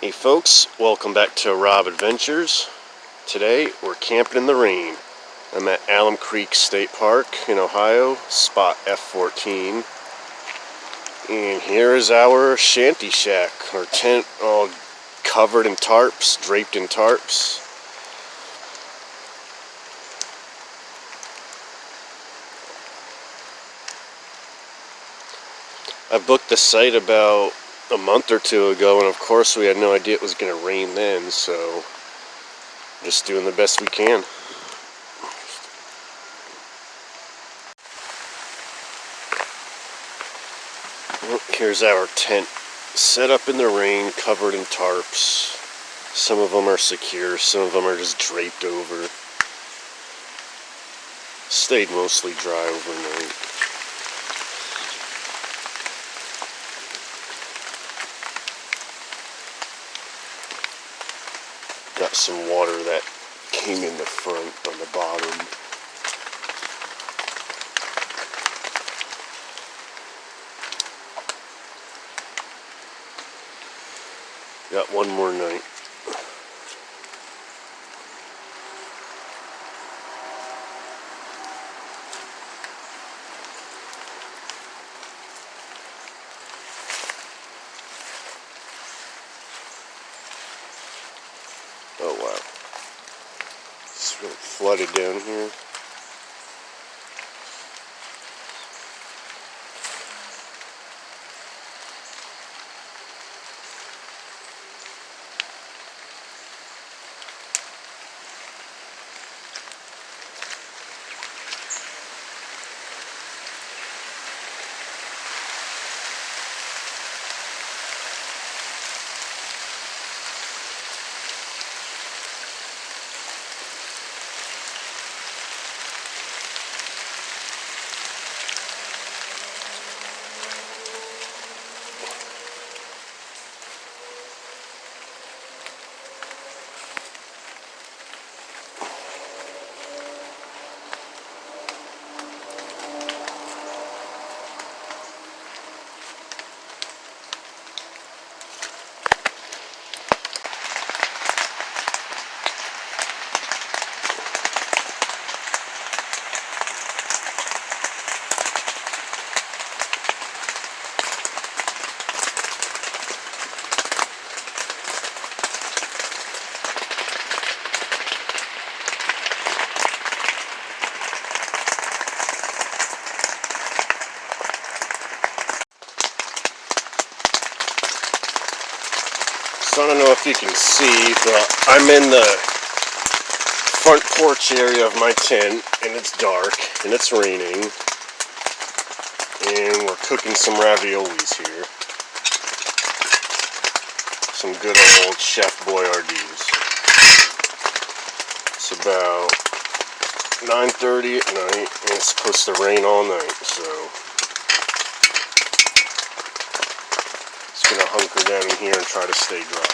Hey folks, welcome back to Rob Adventures. Today we're camping in the rain. I'm at Alum Creek State Park in Ohio, spot F14. And here is our shanty shack, our tent all covered in tarps, draped in tarps. I booked the site about a month or two ago, and of course we had no idea it was going to rain then, so just doing the best we can. Well, here's our tent set up in the rain, covered in tarps. Some of them are secure, some of them are just draped over. Stayed mostly dry overnight. Got some water that came in the front on the bottom. Got one more night. Oh wow. It's really flooded down here. So I don't know if you can see, but I'm in the front porch area of my tent, and it's dark, and it's raining, and we're cooking some raviolis here. Some good old Chef Boyardee's. It's about 9:30 at night, and it's supposed to rain all night, so just gonna hunker down in here and try to stay dry.